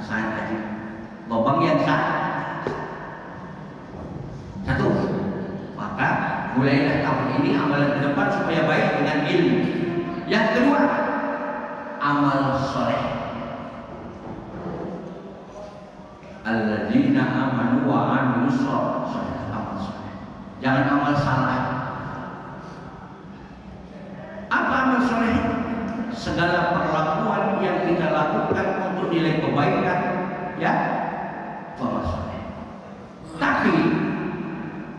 pasangan haji. Lubang yang satu. Maka mulailah tahun ini amalan ke depan supaya baik dengan ilmu. Yang kedua, amal soleh. Alladzina amanu wa amilus sholihati, amal soleh. Jangan amal salah. Apa amal soleh? Segala perlakuan yang kita lakukan untuk nilai kebaikan, ya, amal soleh. Tapi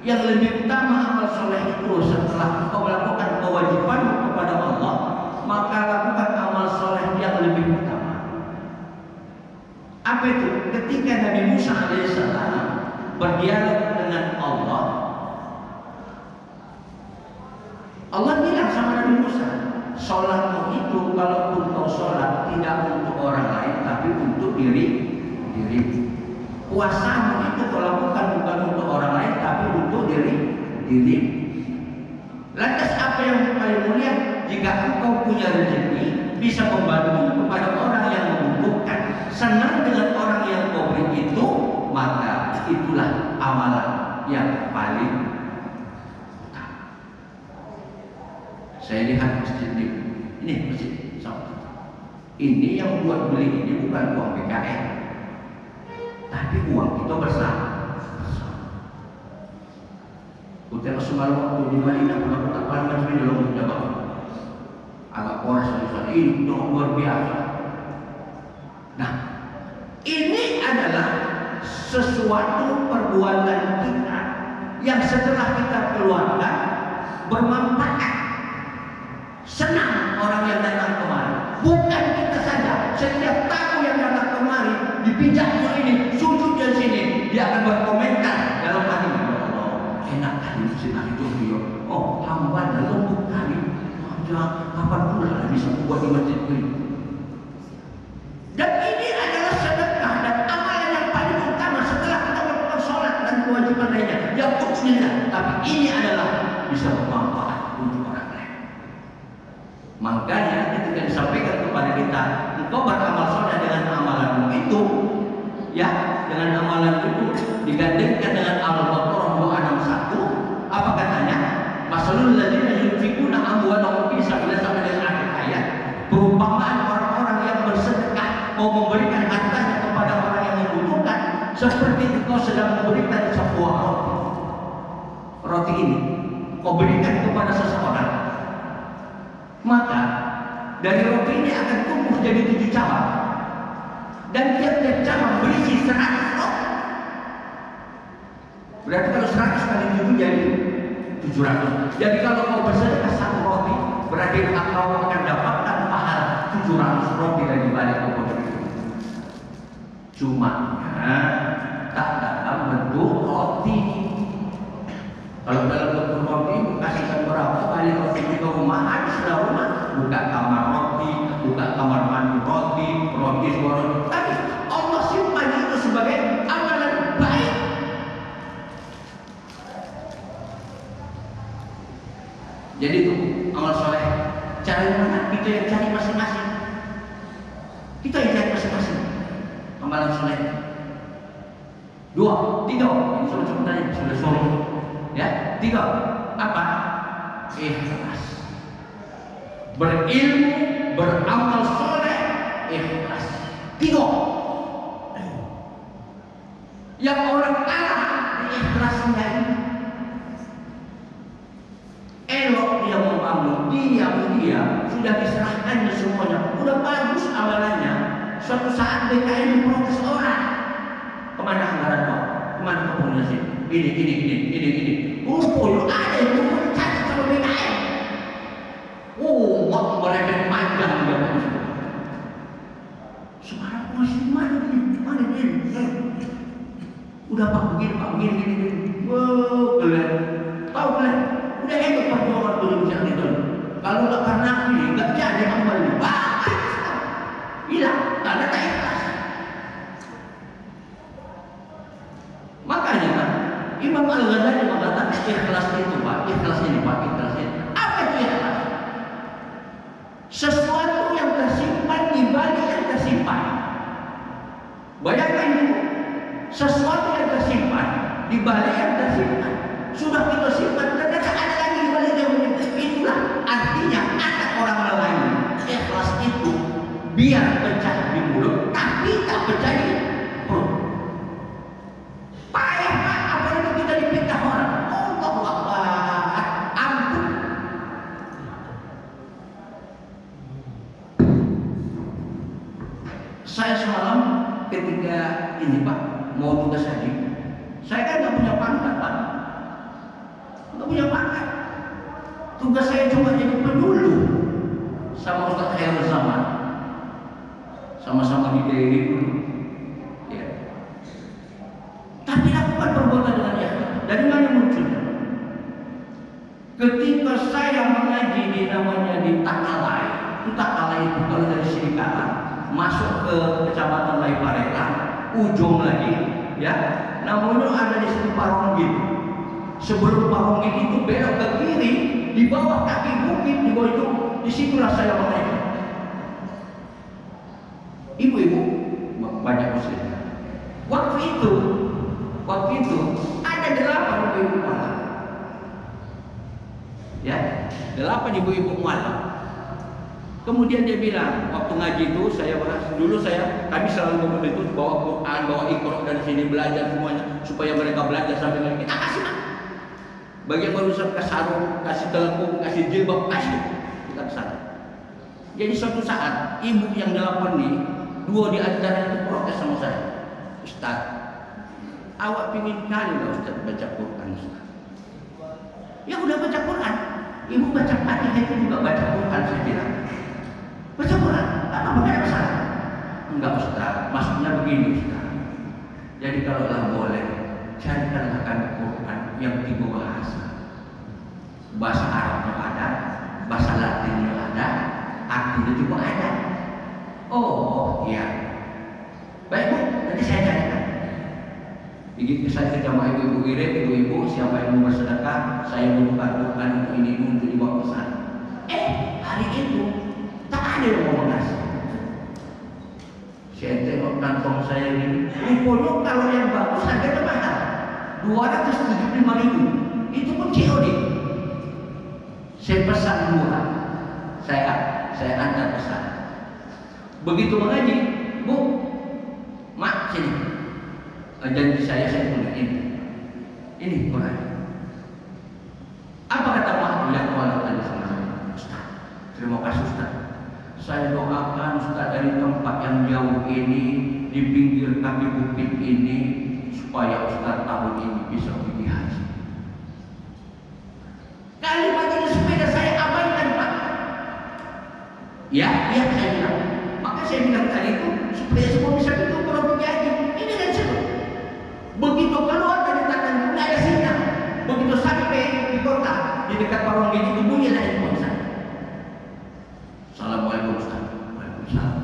yang lebih utama amal soleh itu setelah engkau melakukan kewajiban kepada Allah, maka lakukan amal soleh yang lebih utama. Apa itu? Ketika Nabi Musa alaihissalam berdialog dengan Allah, Allah bilang sama Nabi Musa, sholatmu itu kalaupun kau sholat tidak untuk orang lain tapi untuk diri. Puasamu itu kau lakukan bukan untuk orang lain tapi untuk diri. Lantas apa yang paling mulia? Jika engkau punya rezeki bisa membantu kepada orang yang membutuhkan, senang dengan orang yang kau beri itu, maka itulah amalan yang paling utama. Saya lihat masjid ini masjid ini yang buat beli ini bukan uang PKN, tapi uang kita bersama. Udah semalam waktu di Madinah pernah tak pandang sampai dalam menjawab agak poros ini luar biasa. Nah, ini adalah sesuatu perbuatan kita yang setelah kita keluarkan bermanfaat. Senang orang yang datang kemari. Bukan kita saja, setiap tamu yang datang kemari dipijaknya ini, sujudnya sini, dia akan berkomentar dalam hati, ya Allah, enak kali masjid itu dia. Oh, hamba dan lembut kali. Kapan pula bisa membuat di masjid ini? Dan ini adalah sedekah dan amalan yang paling utama setelah kita melakukan sholat dan kewajiban lainnya. Yang kecilnya, tapi ini adalah bisa bermanfaat untuk orang lain. Makanya ketika disampaikan kepada kita, engkau beramal soleh dengan amalanmu itu, ya, dengan amalan itu digandengkan dengan Al-Baqarah 261. Apa katanya? Masalul ladzina yunfikuna amwalahum fi sabilillah, sampai dengan akhir ayat. Perumpamaan orang-orang yang bersedekah mau memberikan hartanya kepada orang yang membutuhkan, seperti engkau sedang memberikan sebuah roti. Roti ini kau berikan kepada seseorang, maka dari roti ini akan tumbuh jadi 7 cabang, dan tiap-tiap cabang berisi 100 roti. Berarti kalau 100 kali 7 jadi 700. Jadi kalau kau bersedekah 1 roti, berarti kau akan dapatkan pahala 700 roti dari balik kau berikan. Cuma tak dalam bentuk roti. Kalau dalam bentuk roti, kasihkan berapa kali roti di rumah, habis sudah rumah. Buka kamar roti, buka kamar mandi roti, roti semua roti. Tapi Allah simpan itu sebagai amalan baik. Jadi itu amal soleh. Cari mana? Kita yang cari masing-masing. Kita yang cari masing-masing amalan soleh. 2, 3. Ini sudah tanya, sudah solo. Ya, 3. Apa? Ikhlas. Berilmu, beramal soleh, ikhlas. 3. Yang orang kalah di ikhlasnya ini, elok dia membangun, dia sudah diserahkannya semuanya, udah bagus amalannya. Suatu saat BKN diprotes orang, kemana anggaran kau? Kemana kepolisian? Ini. Lu ada yang mencari sama BKN. Mau mereka panjang dia bagus. Sekarang masih mana ini? Udah Pak begini. Wow, kalian tahu kalian? Udah hebat perjuangan berbicara itu. Kalau nggak karena ini nggak jadi amal ini. Hilang, karena tak ikhlas. Makanya kan Imam Al-Ghazali mengatakan ikhlas itu Pak, ikhlas ini. Apa itu ikhlas? Sesuatu yang tersimpan di balik yang tersimpan. Bayangkan itu, sesuatu yang tersimpan di balik yang tersimpan. Sudah kita simpan, ternyata ada lagi di balik yang menyimpan. Itulah artinya ada orang lain. Ikhlas itu biar pecah di mulut, tapi tak pecah di perut. Payah Pak, apalagi kita dipitnah orang. Allahu Akbar, ampun. Saya semalam ketika ini Pak mau tugas haji, saya kan nggak punya pangkat Pak, nggak punya pangkat. Tugas saya cuma jadi penyuluh sama Ustaz Khairul Zaman, sama-sama di daerah dulu. Ya. Tapi lakukan perbuatan dengan ikhlas. Dari mana munculnya? Ketika saya mengaji di namanya di Takalai, itu Takalai itu kalau dari Sirikala masuk ke kecamatan Laiparela, ujung lagi, ya. Namanya ada di situ Paronggit. Sebelum Paronggit itu belok ke kiri, di bawah kaki bukit di bawah itu, disitulah saya mengaji. Ibu-ibu banyak muslim. Waktu itu ada 8 ibu-ibu mualaf. Ya, 8 ibu-ibu mualaf. Kemudian dia bilang, waktu ngaji itu saya bahas dulu kami selalu ngomong itu bawa Quran, bawa Iqra dari sini belajar semuanya supaya mereka belajar sampai lagi kita kasih Pak. Bagi yang berusaha kasih sarung, kasih telekung, kasih jilbab, kasih kita ke sana. Jadi suatu saat ibu yang 8 ini, 2 di antara itu protes sama saya, Ustaz, awak pingin kali lah Ustaz baca Quran Ustaz. Ya udah baca Quran, ibu baca Fatihah itu juga baca Quran saya bilang. Baca Quran, apa ada masalah? Enggak Ustaz, maksudnya begini Ustaz. Jadi kalau boleh, carikanlah kami Quran yang 3 bahasa. Bahasa Arabnya ada, bahasa Latinnya ada, artinya juga ada. Oh iya. Baik Bu, nanti saya carikan. Begitu saya ke jamaah ibu-ibu irit, ibu-ibu siapa yang mau bersedekah, saya menukar Quran untuk ini untuk dibawa ke sana. Hari itu tak ada yang mau mengasih. Saya tengok kantong saya ini, rupanya kalau yang bagus harganya mahal, 275.000. Itu pun COD. Saya pesan 2, saya antar pesan. Begitu mengaji, Bu, mak sini. Janji saya tulis ini Quran. Apa kata mak yang mualaf tadi sama saya? Ustaz, terima kasih Ustaz. Saya doakan Ustaz dari tempat yang jauh ini, di pinggir kaki bukit ini, supaya Ustaz tahun ini bisa pergi haji. Kalimat ini sepeda saya abaikan Pak. Ya saya bilang. Maka saya bilang tadi itu supaya semua bisa itu kalau pergi haji. Ini dan sebut. Begitu keluar dari tangan nggak ada sinyal. Begitu sampai di kota di dekat Paronggit itu bunyi dari Ustaz. Assalamualaikum Ustaz. Waalaikumsalam.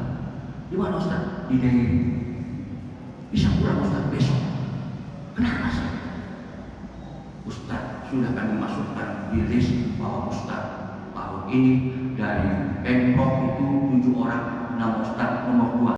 Di mana Ustaz? Di daerah. Bisa pulang Ustaz besok. Kenapa Ustaz? Ustaz sudah kami masukkan di list bahwa Ustaz tahun ini dari Pemprov itu 7 orang, nama Ustaz nomor 2.